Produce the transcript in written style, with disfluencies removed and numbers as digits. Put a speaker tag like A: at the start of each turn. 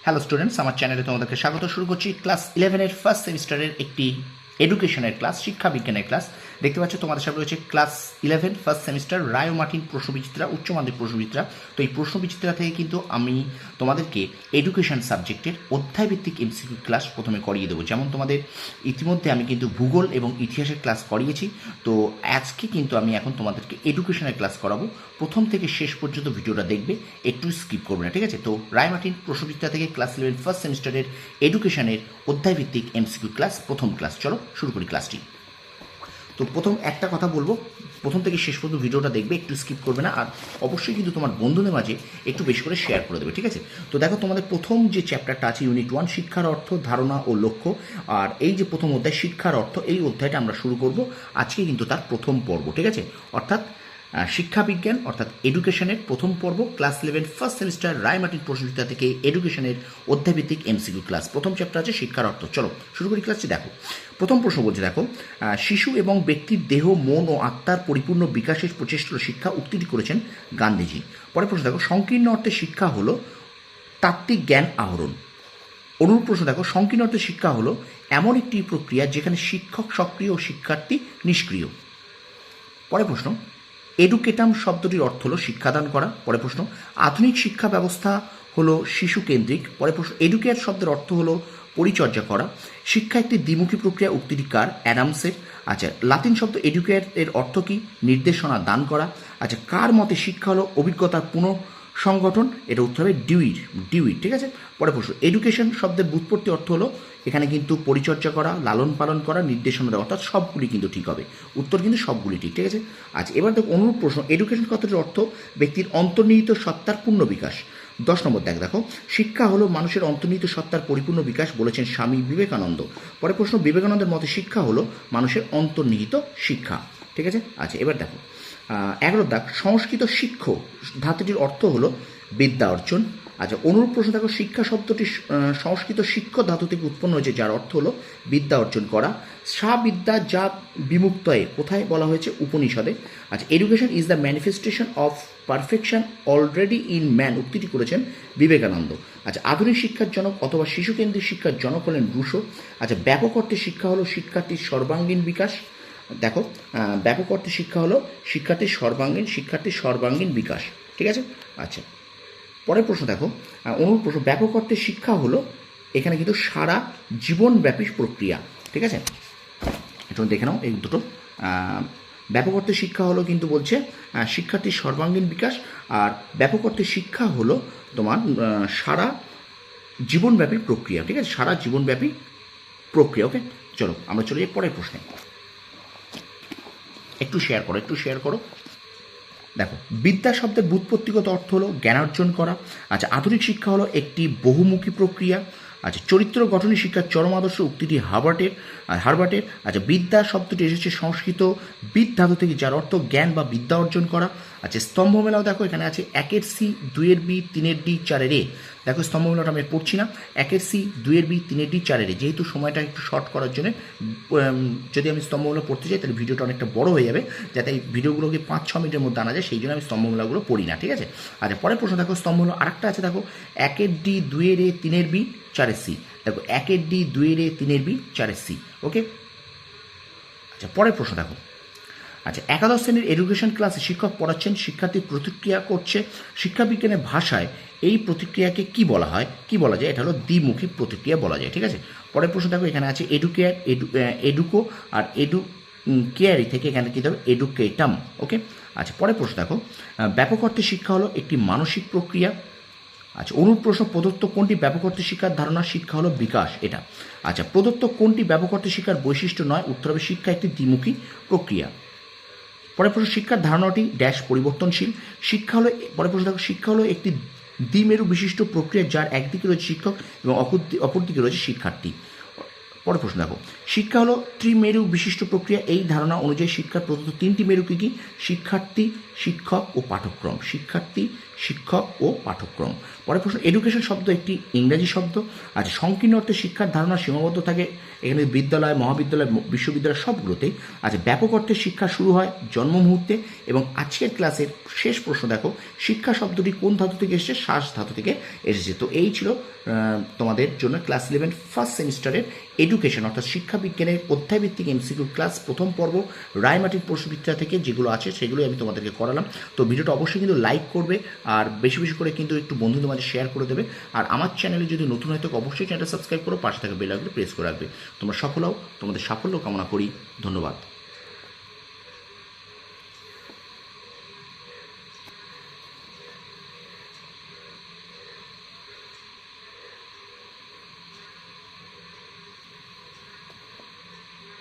A: Hello students, আমার চ্যানেলে তোমাদেরকে স্বাগত। শুরু করছি ক্লাস 11-এর ফার্স্ট সেমিস্টারের একটি এডুকেশনের ক্লাস, শিক্ষা বিজ্ঞানের ক্লাস। দেখতে পাচ্ছ তোমাদের সামনে রয়েছে ক্লাস 11 ফার্স্ট সেমিস্টার রায় ও মার্টিন প্রশ্নবিচিত্রা, উচ্চ মাধ্যমিক প্রশ্নবিচিত্রা। তো এই প্রশ্নবিচিত্রা থেকে কিন্তু আমি তোমাদেরকে এডুকেশন সাবজেক্টের অধ্যায়ভিত্তিক এমসিকিউ ক্লাস প্রথমে করিয়ে দেবো। যেমন তোমাদের ইতিমধ্যে আমি কিন্তু ভূগোল এবং ইতিহাসের ক্লাস করিয়েছি, তো আজকে কিন্তু আমি এখন তোমাদেরকে এডুকেশনের ক্লাস করাবো। প্রথম থেকে শেষ পর্যন্ত ভিডিওটা দেখবে, একটু স্কিপ করবে না, ঠিক আছে? তো রায় মার্টিন প্রশ্নবিচিত্রা থেকে ক্লাস 11 ফার্স্ট সেমিস্টারের এডুকেশনের অধ্যায়ভিত্তিক এমসিকিউ ক্লাস, প্রথম ক্লাস। চলো শুরু করি ক্লাসটি। তো প্রথম একটা কথা বলবো, প্রথম থেকে শেষ পর্যন্ত ভিডিওটা দেখবে, একটু স্কিপ করবে না, আর অবশ্যই কিন্তু তোমার বন্ধুদের মাঝে একটু বেশি করে শেয়ার করে দেবে, ঠিক আছে? তো দেখো, তোমাদের প্রথম যে চ্যাপ্টারটা আছে ইউনিট 1, শিক্ষার অর্থ, ধারণা ও লক্ষ্য। আর এই যে প্রথম অধ্যায় শিক্ষার অর্থ, এই অধ্যায়টা আমরা শুরু করব আজকে, কিন্তু তার প্রথম পর্ব, ঠিক আছে? অর্থাৎ শিক্ষা বিজ্ঞান অর্থাৎ এডুকেশনের প্রথম পর্ব, ক্লাস 11 ফার্স্ট সেমিস্টার রায় মার্টিন প্রশ্নবিচিত্রা থেকে এডুকেশনের অধ্যায়ভিত্তিক এমসিকিউ ক্লাস। প্রথম চ্যাপ্টার আছে শিক্ষার অর্থ। চলো শুরু করি ক্লাসটি। দেখো, প্রথম প্রশ্ন বলছে, দেখো, শিশু এবং ব্যক্তির দেহ, মন ও আত্মার পরিপূর্ণ বিকাশের প্রচেষ্টা শিক্ষা, উক্তিটি করেছেন গান্ধীজি। পরের প্রশ্ন দেখো, সংকীর্ণ অর্থে শিক্ষা হলো তাত্ত্বিক জ্ঞান আহরণ। অনুরূপ প্রশ্ন দেখো, সংকীর্ণ অর্থে শিক্ষা হলো এমন একটি প্রক্রিয়া যেখানে শিক্ষক সক্রিয় ও শিক্ষার্থী নিষ্ক্রিয়। পরের প্রশ্ন, এডুকেটাম শব্দটির অর্থ হলো শিক্ষাদান করা। পরের প্রশ্ন, আধুনিক শিক্ষা ব্যবস্থা হলো শিশু কেন্দ্রিক। পরের প্রশ্ন, এডুকেট শব্দের অর্থ হলো পরিচর্যা করা। শিক্ষা একটি দ্বিমুখী প্রক্রিয়া, উক্তিটি কার? অ্যাডামসের। আচ্ছা, লাতিন শব্দ এডুকেট এর অর্থ কি? নির্দেশনা দান করা। আচ্ছা, কার মতে শিক্ষা হলো অভিজ্ঞতার পুনঃসংগঠন? এটা উত্তর হবে ডিউইর, ঠিক আছে? পরের প্রশ্ন, এডুকেশন শব্দের ব্যুৎপত্তি অর্থ হলো, এখানে কিন্তু পরিচর্যা করা, লালন পালন করা, নির্দেশনা দেওয়া, অর্থাৎ সবগুলি কিন্তু ঠিক হবে, উত্তর কিন্তু সবগুলি ঠিক, ঠিক আছে? আচ্ছা, এবার দেখো অনুরূপ প্রশ্ন, এডুকেশন কথাটির অর্থ ব্যক্তির অন্তর্নিহিত সত্তার পূর্ণ বিকাশ। 10 নম্বর দেখো, শিক্ষা হলো মানুষের অন্তর্নিহিত সত্তার পরিপূর্ণ বিকাশ, বলেছেন স্বামী বিবেকানন্দ। পরের প্রশ্ন, বিবেকানন্দের মতে শিক্ষা হলো মানুষের অন্তর্নিহিত শিক্ষা, ঠিক আছে? আচ্ছা, এবার দেখো 11 দাগ, সংস্কৃত শিক্ষ ধাতুটির অর্থ হলো বিদ্যা অর্জন। আচ্ছা, অনুরূপ প্রশ্ন দেখো, শিক্ষা শব্দটি সংস্কৃত শিক্ষ ধাতু থেকে উৎপন্ন হয়েছে, যার অর্থ হলো বিদ্যা অর্জন করা। সা বিদ্যা যা বিমুক্তয়ে, কোথায় বলা হয়েছে? উপনিষদে। আচ্ছা, education is the manifestation of perfection already in man, উক্তিটি করেছেন বিবেকানন্দ। আচ্ছা, আধুনিক শিক্ষার জনক অথবা শিশুকেন্দ্রিক শিক্ষার জনক হলেন রুশো। আচ্ছা, ব্যাপক অর্থে শিক্ষা হলো শিক্ষার্থীর সর্বাঙ্গীন বিকাশ। দেখো, ব্যাপক অর্থে শিক্ষা হলো শিক্ষার্থীর সর্বাঙ্গীন বিকাশ, ঠিক আছে? আচ্ছা, পরের প্রশ্ন দেখো, অনুরূপ প্রশ্ন, ব্যাপক অর্থে শিক্ষা হলো, এখানে কিন্তু সারা জীবনব্যাপী প্রক্রিয়া, ঠিক আছে? একটু দেখে নাও এই দুটো। ব্যাপক অর্থে শিক্ষা হলো কিন্তু বলছে শিক্ষার্থীর সর্বাঙ্গীন বিকাশ, আর ব্যাপক অর্থে শিক্ষা হলো তোমার সারা জীবনব্যাপী প্রক্রিয়া, ঠিক আছে? সারা জীবনব্যাপী প্রক্রিয়া। ওকে, চলো আমরা চলে যাই পরের প্রশ্নে। একটু শেয়ার করো। দেখো, বিদ্যা শব্দের ব্যুৎপত্তিগত অর্থ হলো জ্ঞানার্জন করা। আচ্ছা, আধুনিক শিক্ষা হলো একটি বহুমুখী প্রক্রিয়া। আচ্ছা, চরিত্র গঠনী শিক্ষার চরম আদর্শ, উক্তিটি হারবার্টের। আচ্ছা, বিদ্যা শব্দটি এসেছে সংস্কৃত বিদ ধাতু থেকে, যার অর্থ জ্ঞান বা বিদ্যা অর্জন করা। আচ্ছা, স্তম্ভ মেলাও দেখো, এখানে আছে 1-এর সি, 2-এর বি, 3-এর ডি, 4-এর এ। দেখো, স্তম্ভ মেলাটা আমি পড়ছি না, 1-এর সি, 2-এর বি, 3-এর ডি, 4-এর এ। যেহেতু সময়টা একটু শর্ট করার জন্য যদি আমি স্তম্ভমেলা পড়তে যাই তাহলে ভিডিওটা অনেকটা বড় হয়ে যাবে, যাতে এই ভিডিওগুলোকে 5-6 মিনিটের মধ্যে আনা যায়, সেই জন্য আমি স্তম্ভমেলাগুলো পড়ি না, ঠিক আছে? আচ্ছা, পরের প্রশ্ন দেখো, স্তম্ভমেলা আরেকটা আছে, দেখো 1-এর ডি, 2-এর এ, 3-এর বি, 4-এর সি। দেখো, 1-এর ডি, 2-এর এ, 3-এর বি, 4-এর সি। ওকে, আচ্ছা, পরের প্রশ্ন দেখো, আচ্ছা, একাদশ শ্রেণীর এডুকেশন ক্লাসে শিক্ষক পড়াচ্ছেন, শিক্ষার্থী প্রতিক্রিয়া করছে। শিক্ষাবিজ্ঞানের ভাষায় এই প্রতিক্রিয়াকে কি বলা হয়, কি বলা যায়? এটা হলো দ্বিমুখী প্রতিক্রিয়া বলা যায়, ঠিক আছে? পরের প্রশ্ন দেখো, এখানে আছে এডুকো আর কেয়ারি থেকে, এখানে কী হবে? এডুকেটাম। ওকে, আচ্ছা, পরের প্রশ্ন দেখো, ব্যাপক অর্থে শিক্ষা হলো একটি মানসিক প্রক্রিয়া। আচ্ছা, অনুরূপ প্রশ্ন, প্রদত্ত কোনটি ব্যাপক অর্থে শিক্ষার ধারণা? শিক্ষা হলো বিকাশ, এটা। আচ্ছা, প্রদত্ত কোনটি ব্যাপক অর্থে শিক্ষার বৈশিষ্ট্য নয়? উত্তর হবে শিক্ষা একটি দ্বিমুখী প্রক্রিয়া। পরের প্রশ্ন, শিক্ষার ধারণাটি ড্যাশ পরিবর্তনশীল। পরের প্রশ্ন দেখো, শিক্ষা হলো একটি দ্বিমেরু বিশিষ্ট প্রক্রিয়া, যার একদিকে রয়েছে শিক্ষক এবং অপরদিকে রয়েছে শিক্ষার্থী। পরের প্রশ্ন দেখো, শিক্ষা হলো ত্রিমেরু বিশিষ্ট প্রক্রিয়া। এই ধারণা অনুযায়ী শিক্ষার প্রদত্ত 3টি মেরু কী কী? শিক্ষার্থী, শিক্ষক ও পাঠ্যক্রম। শিক্ষার্থী, শিক্ষক ও পাঠ্যক্রম। পরের প্রশ্ন, এডুকেশন শব্দ একটি ইংরেজি শব্দ। আচ্ছা, সংকীর্ণ অর্থে শিক্ষার ধারণা সীমাবদ্ধ থাকে এখানে বিদ্যালয়, মহাবিদ্যালয়, বিশ্ববিদ্যালয় সবগুলোতেই। আচ্ছা, ব্যাপক অর্থে শিক্ষা শুরু হয় জন্ম মুহূর্তে। এবং আজকের ক্লাসের শেষ প্রশ্ন দেখো, শিক্ষা শব্দটি কোন ধাতু থেকে এসেছে? শ্বাস ধাতু থেকে এসেছে। তো এই ছিল তোমাদের জন্য ক্লাস 11 ফার্স্ট সেমিস্টারের এডুকেশন অর্থাৎ শিক্ষা বিজ্ঞানের অধ্যায়ভিত্তিক এমসিকিউ ক্লাস প্রথম পর্ব রায়মাটির প্রশ্নবিদ্যা থেকে যেগুলো আছে সেগুলোই আমি তোমাদেরকে করালাম। তো ভিডিওটা অবশ্যই কিন্তু লাইক করবে আর বেশি বেশি করে কিন্তু একটু বন্ধুদের মাঝে শেয়ার করে দেবে। আর আমার চ্যানেলে যদি নতুন হয় তো অবশ্যই চ্যানেলটা সাবস্ক্রাইব করো, পাশে থাকা বেল আইকনটি প্রেস করে রাখবে। তোমরা সফল হও, তোমাদের সাফল্য কামনা করি। ধন্যবাদ।